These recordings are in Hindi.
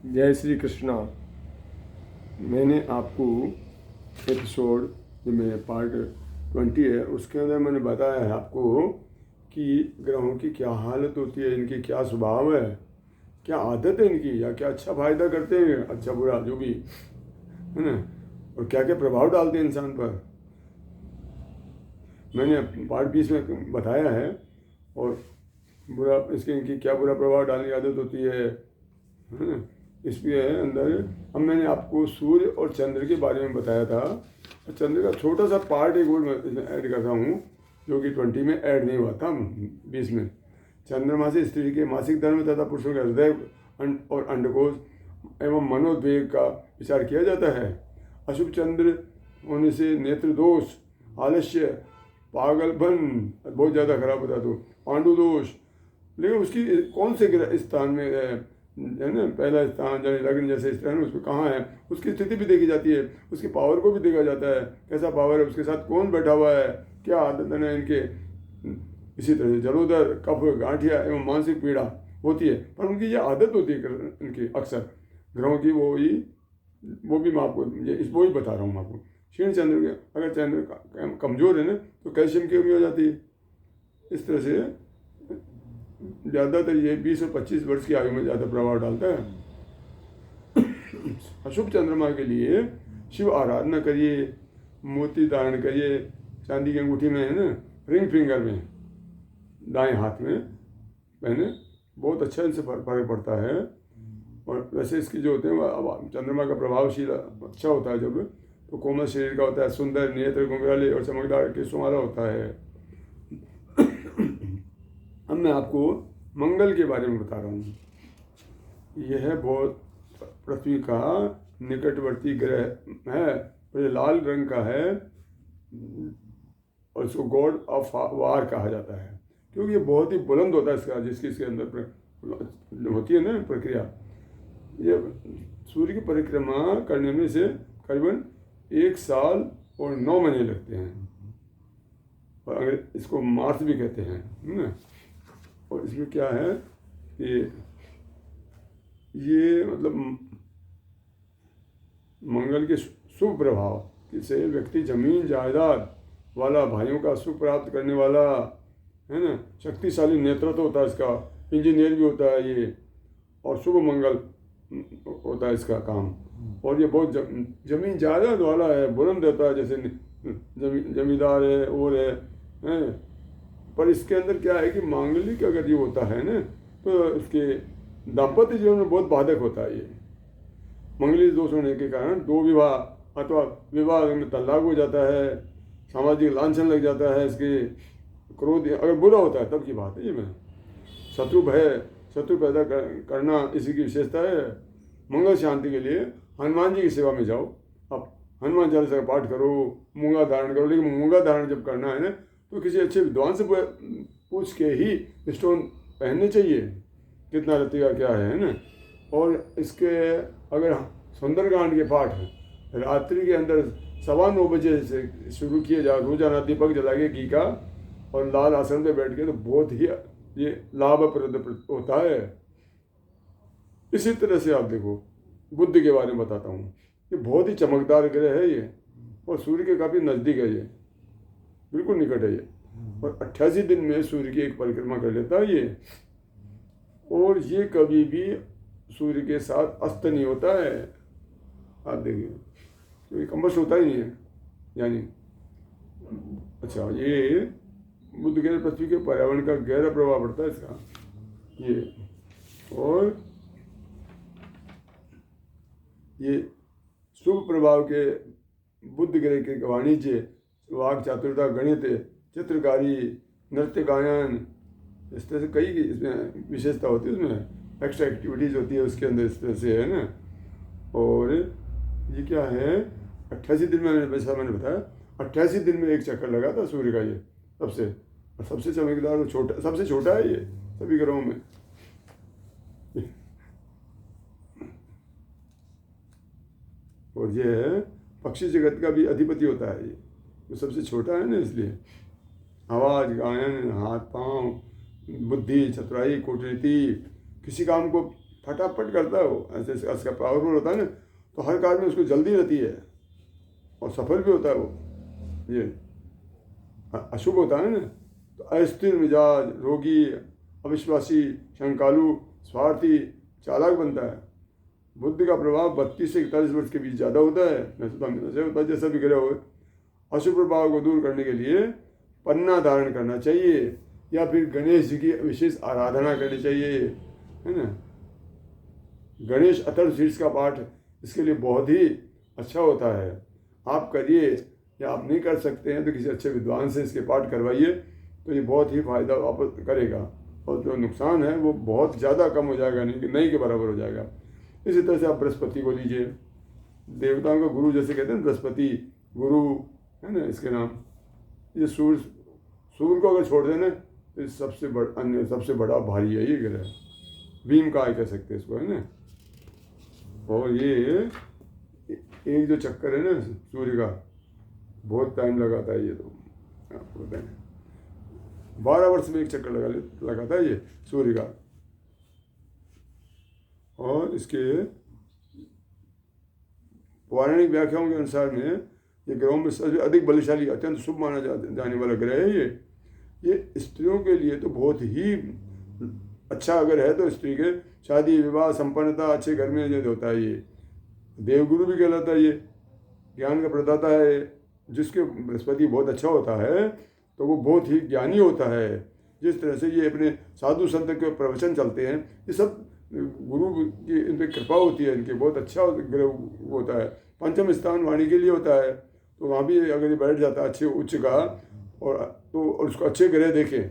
जय श्री कृष्णा। मैंने आपको एपिसोड जो मेरे पार्ट 20 है उसके अंदर मैंने बताया है आपको कि ग्रहों की क्या हालत होती है, इनकी क्या स्वभाव है, क्या आदत है इनकी, या क्या अच्छा फ़ायदा करते हैं, अच्छा बुरा जो भी है ना, और क्या क्या प्रभाव डालते हैं इंसान पर। मैंने पार्ट 20 में बताया है। और बुरा इसके इनकी क्या बुरा प्रभाव डालने की आदत होती है ना। इसके अंदर अब मैंने आपको सूर्य और चंद्र के बारे में बताया था। चंद्र का छोटा सा पार्ट एक और मैं ऐड कर रहा हूँ जो कि 20 में ऐड नहीं हुआ था, 20 में। चंद्रमा से स्त्री के मासिक धर्म तथा पुरुषों के हृदय और अंडकोश एवं मनोद्वेग का विचार किया जाता है। अशुभ चंद्र होने से नेत्र दोष, आलस्य, पागलपन बहुत ज़्यादा खराब होता तो पांडु दोष। लेकिन उसकी कौन से स्थान में है ना, पहला स्थान यानी लग्न जैसे स्थान उसमें कहाँ है, उसकी स्थिति भी देखी जाती है, उसकी पावर को भी देखा जाता है, कैसा पावर है, उसके साथ कौन बैठा हुआ है, क्या आदत है इनके। इसी तरह से जलोदर, कफ, गांठिया एवं मानसिक पीड़ा होती है, पर उनकी ये आदत होती है इनकी अक्सर ग्रहों की। वो भी मैं आपको वो ही बता रहा हूँ मैं आपको। क्षीण चंद्र के अगर चंद्र कमज़ोर है ना तो कैल्शियम की कमी हो जाती है। इस तरह से ज़्यादातर ये 20 और 25 वर्ष की आयु में ज़्यादा प्रभाव डालता है। अशुभ चंद्रमा के लिए शिव आराधना करिए, मोती धारण करिए, चांदी की अंगूठी में है ना, रिंग फिंगर में, दाएं हाथ में पहने, बहुत अच्छा इनसे फर्क पड़ता है। और वैसे इसकी जो होते हैं अब चंद्रमा का प्रभावशील अच्छा होता है जब, तो कोमल शरीर का होता है, सुंदर नेत्र, घुंघराले और चमकदार केशों होता है। अब मैं आपको मंगल के बारे में बता रहा हूँ। यह बहुत पृथ्वी का निकटवर्ती ग्रह है और ये लाल रंग का है और इसको गॉड ऑफ वार कहा जाता है, क्योंकि ये बहुत ही बुलंद होता है इसका, जिसकी इसके अंदर होती है ना प्रक्रिया। ये सूर्य की परिक्रमा करने में से करीबन 1 साल और 9 महीने लगते हैं, और अगर इसको मार्स भी कहते हैं ना। और इसमें क्या है कि ये मतलब मंगल के शुभ प्रभाव से व्यक्ति जमीन जायदाद वाला, भाइयों का सुख प्राप्त करने वाला है ना, शक्तिशाली नेतृत्व होता है इसका, इंजीनियर भी होता है ये, और शुभ मंगल होता है इसका काम। और ये बहुत जमीन जायदाद वाला है, बुलंद रहता है, जैसे जमींदार है और है। पर इसके अंदर क्या है कि मांगलिक अगर ये होता है ना तो इसके दाम्पत्य जीवन में बहुत बाधक होता है। ये मंगलिक दोष होने के कारण 2 विवाह अथवा विवाह में तलाक हो जाता है, सामाजिक लांछन लग जाता है, इसके क्रोध अगर बुरा होता है तब की बात है ये। में शत्रु भय, शत्रु पैदा करना इसी की विशेषता है। मंगल शांति के लिए हनुमान जी की सेवा में जाओ, अब हनुमान चालीसा का पाठ करो, मूंगा धारण करो। लेकिन मूंगा धारण जब करना है ना तो किसी अच्छे विद्वान से पूछ के ही स्टोन पहनने चाहिए, कितना रत्ती का क्या है ना। और इसके अगर सुंदरकांड के पाठ रात्रि के अंदर 9:15 बजे से शुरू किए जाओ, रोजाना दीपक जला के घी का और लाल आसन पे बैठ के, तो बहुत ही ये लाभप्रद होता है। इसी तरह से आप देखो बुध के बारे में बताता हूँ। ये बहुत ही चमकदार ग्रह है ये, और सूर्य के काफ़ी नज़दीक है, ये बिल्कुल निकट है ये, और 88 दिन में सूर्य की एक परिक्रमा कर लेता है ये। और ये कभी भी सूर्य के साथ अस्त नहीं होता है, आप देखिए, तो ये कम्बस होता ही नहीं है यानी। अच्छा, ये बुध ग्रह पृथ्वी के पर्यावरण का गहरा प्रभाव पड़ता है इसका ये। और ये शुभ प्रभाव के बुध ग्रह के वाणिज्य, वाक चातुरता, गणित, चित्रकारी, नृत्य, गायन, इस तरह से कई इसमें विशेषता होती है, उसमें एक्स्ट्रा एक्टिविटीज़ होती है उसके अंदर, इस तरह से है ना। और ये क्या है, 88 दिन में मैंने बताया 88 दिन में एक चक्कर लगा था सूर्य का ये, सबसे चमकदार और छोटा, सबसे छोटा है ये सभी ग्रहों में। और ये है पक्षी जगत का भी अधिपति होता है ये, तो सबसे छोटा है ना, इसलिए आवाज़, गायन, हाथ पांव, बुद्धि, चतुराई, कूटनीति, किसी काम को फटाफट करता है वो, ऐसे इसका पावरफुल होता है ना, तो हर कार्य में उसको जल्दी रहती है और सफल भी होता है वो। ये अशुभ होता है ना, तो अस्थिर मिजाज, रोगी, अविश्वासी, शंकालु, स्वार्थी, चालाक बनता है। बुद्धि का प्रभाव 32 से 41 वर्ष के बीच ज़्यादा होता है, नशे होता है जैसा भी गिरे हुए। अशुभ प्रभाव को दूर करने के लिए पन्ना धारण करना चाहिए या फिर गणेश जी की विशेष आराधना करनी चाहिए, है ना। गणेश अथर्वशीर्ष का पाठ इसके लिए बहुत ही अच्छा होता है। आप करिए या आप नहीं कर सकते हैं तो किसी अच्छे विद्वान से इसके पाठ करवाइए, तो ये बहुत ही फायदा वापस करेगा और जो नुकसान है वो बहुत ज़्यादा कम हो जाएगा, नहीं के बराबर हो जाएगा। इसी तरह से आप बृहस्पति को लीजिए, देवताओं का गुरु जैसे कहते हैं बृहस्पति गुरु, है ना इसके नाम। ये सूर्य को अगर छोड़ देना तो सबसे बड़ा भारी है ये ग्रह, भीम का कह सकते हैं इसको, है ना। और ये एक जो चक्कर है ना सूर्य का, बहुत टाइम लगाता है ये, तो आपको बताएं 12 वर्ष में एक चक्कर लगाता है ये सूर्य का। और इसके पौराणिक व्याख्याओं के अनुसार में ये ग्रहों में सबसे अधिक बलशाली, अत्यंत शुभ माना जाने वाला ग्रह है ये स्त्रियों के लिए तो बहुत ही अच्छा अगर है, तो स्त्री के शादी विवाह संपन्नता अच्छे घर में जो होता है, ये देवगुरु भी कहलाता है, ये ज्ञान का प्रदाता है। जिसके बृहस्पति बहुत अच्छा होता है तो वो बहुत ही ज्ञानी होता है। जिस तरह से ये अपने साधु संत के प्रवचन चलते हैं, ये सब गुरु की इन पर कृपा होती है, इनके बहुत अच्छा ग्रह होता है। पंचम स्थान वाणी के लिए होता है, तो वहाँ भी अगर ये बैठ जाता है अच्छे उच्च का और उसको अच्छे ग्रह देखें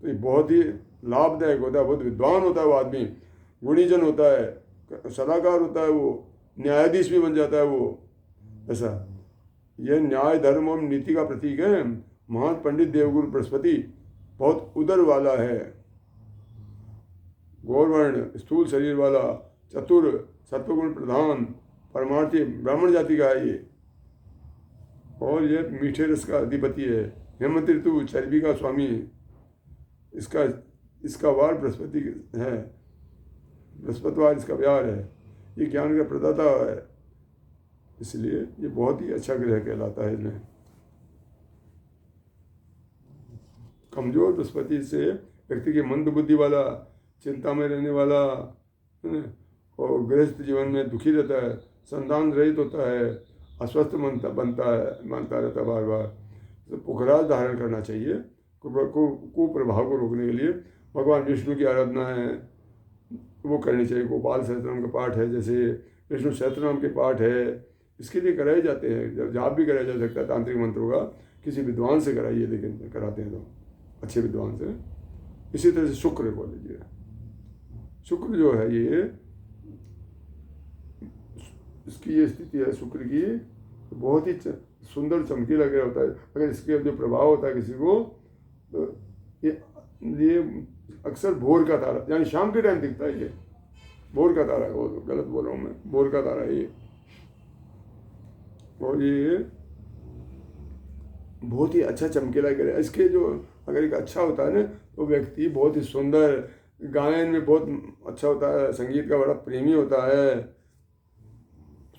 तो ये बहुत ही लाभदायक होता है। बहुत विद्वान होता है वो आदमी, गुणीजन होता है, सलाहकार होता है, वो न्यायाधीश भी बन जाता है वो। ऐसा यह न्याय धर्म और नीति का प्रतीक है। महान पंडित देवगुरु बृहस्पति बहुत उदर वाला है, गौरवर्ण, स्थूल शरीर वाला, चतुर, सत्वगुण प्रधान, परमार्थी ब्राह्मण जाति का है ये। और ये मीठे रस का अधिपति है, हेमंत ऋतु, चर्बी का स्वामी। इसका वार बृहस्पति है, बृहस्पतिवार इसका व्यार है। ये ज्ञान का प्रदाता है, इसलिए ये बहुत ही अच्छा ग्रह कहलाता है। इसमें कमजोर बृहस्पति से व्यक्ति की मंद बुद्धि वाला, चिंता में रहने वाला, और गृहस्थ जीवन में दुखी रहता है, संतान रहित होता है, अस्वस्थ मानता रहता बार बार। तो पुखराज धारण करना चाहिए कुप्रभाव को रोकने के लिए। भगवान विष्णु की आराधना है वो करनी चाहिए। गोपाल सहस्त्रनाम का पाठ है, जैसे विष्णु सहस्त्रनाम के पाठ है, इसके लिए कराए जाते हैं। जाप भी कराया जा सकता है तांत्रिक मंत्रों का, किसी विद्वान से कराइए, लेकिन कराते हैं तो अच्छे विद्वान से। इसी तरह से शुक्र को लीजिए। शुक्र जो है ये, इसकी ये स्थिति है शुक्र की, बहुत ही सुंदर चमकीला ग्रह होता है। अगर इसके जो प्रभाव होता है किसी को, तो ये अक्सर भोर का तारा, यानी शाम के टाइम दिखता है। ये भोर का तारा है, वो गलत बोल रहा हूँ मैं, भोर का तारा है ये। और ये बहुत ही अच्छा चमकीला ग्रह है। इसके जो अगर एक अच्छा होता है ना, तो व्यक्ति बहुत ही सुंदर, गायन में बहुत अच्छा होता है, संगीत का बड़ा प्रेमी होता है,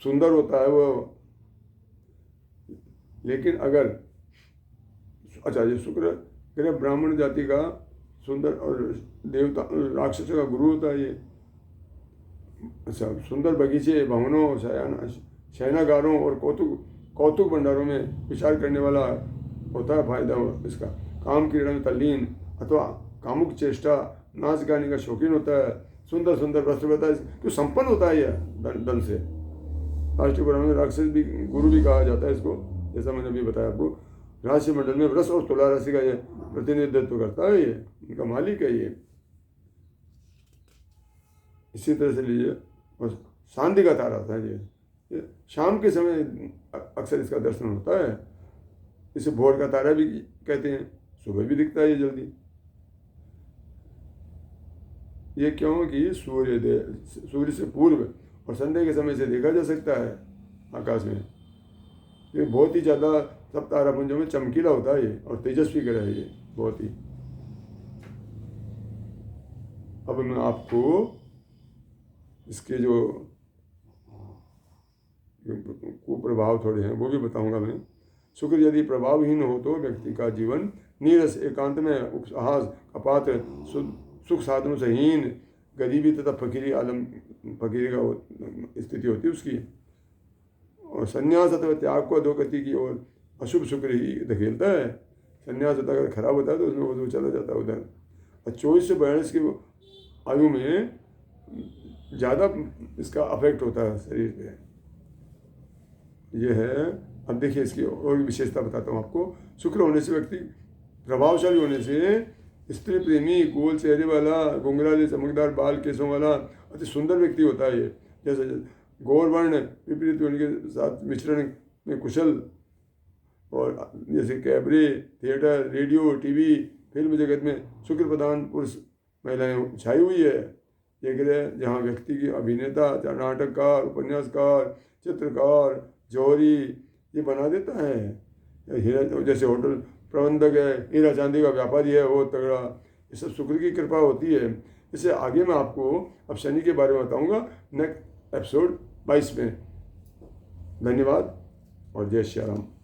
सुंदर होता है वो। लेकिन अगर अच्छा, ये शुक्र ग्रह ब्राह्मण जाति का सुंदर और देवता राक्षसों का गुरु होता है ये। अच्छा, सुंदर बगीचे, भवनों, शयनागारों और कौतुक भंडारों में विचार करने वाला होता है फायदा इसका। काम क्रीड़ा में तल्लीन अथवा कामुक चेष्टा, नाच गाने का शौकीन होता है, सुंदर सुंदर वस्त्र होता है, क्यों संपन्न होता है यह धन से। राष्ट्रीय पुराण में राक्षस भी गुरु भी कहा जाता है इसको, जैसा मैंने अभी बताया आपको। राशि मंडल में वृष और तुला राशि का यह प्रतिनिधित्व करता है, ये इनका मालिक है ये। इसी तरह से लीजिए, और शांति का तारा था ये शाम के समय अक्सर इसका दर्शन होता है। इसे भोर का तारा भी कहते हैं, सुबह भी दिखता है ये जल्दी। ये क्योंकि सूर्य से पूर्व और संध्या के समय से देखा जा सकता है आकाश में। ये बहुत ही ज़्यादा सब तारापुंजों में चमकीला होता है ये, और तेजस्वी ग्रह है ये बहुत ही। अब मैं आपको इसके जो कुप्रभाव थोड़े हैं वो भी बताऊंगा मैं। शुक्र यदि प्रभावहीन हो तो व्यक्ति का जीवन नीरस, एकांत में उपहास का पात्र, सुख साधनों से हीन, गरीबी तथा फकीरी का स्थिति होती है उसकी। और संन्यास अथवा त्याग को अधोगति की ओर अशुभ शुक्र ही धकेलता है। संन्यास अगर खराब होता है तो उसमें वो चला जाता है उधर। और 24 से 42 की आयु में ज़्यादा इसका अफेक्ट होता है शरीर पे। ये है। अब देखिए इसकी और भी विशेषता बताता हूँ आपको। शुक्र होने से व्यक्ति प्रभावशाली होने से स्त्री प्रेमी, गोल चेहरे वाला, घुंघराले चमकदार बाल केसों वाला अति सुंदर व्यक्ति होता है ये। जैसे गौर वर्ण विपरीत वर्ण के साथ मिश्रण में कुशल, और जैसे cabaret, theatre, radio, TV, film जगत में शुक्र प्रधान पुरुष महिलाएं छाई हुई है। ये ग्रह जहाँ व्यक्ति की अभिनेता, नाटककार, उपन्यासकार, चित्रकार, जौहरी ये बना देता है। हीरा जैसे होटल प्रबंधक है, हीरा चांदी का व्यापारी है, वो तगड़ा। ये सब शुक्र की कृपा होती है। इससे आगे मैं आपको अब शनि के बारे में बताऊंगा नेक्स्ट एपिसोड 22 में। धन्यवाद और जय श्री राम।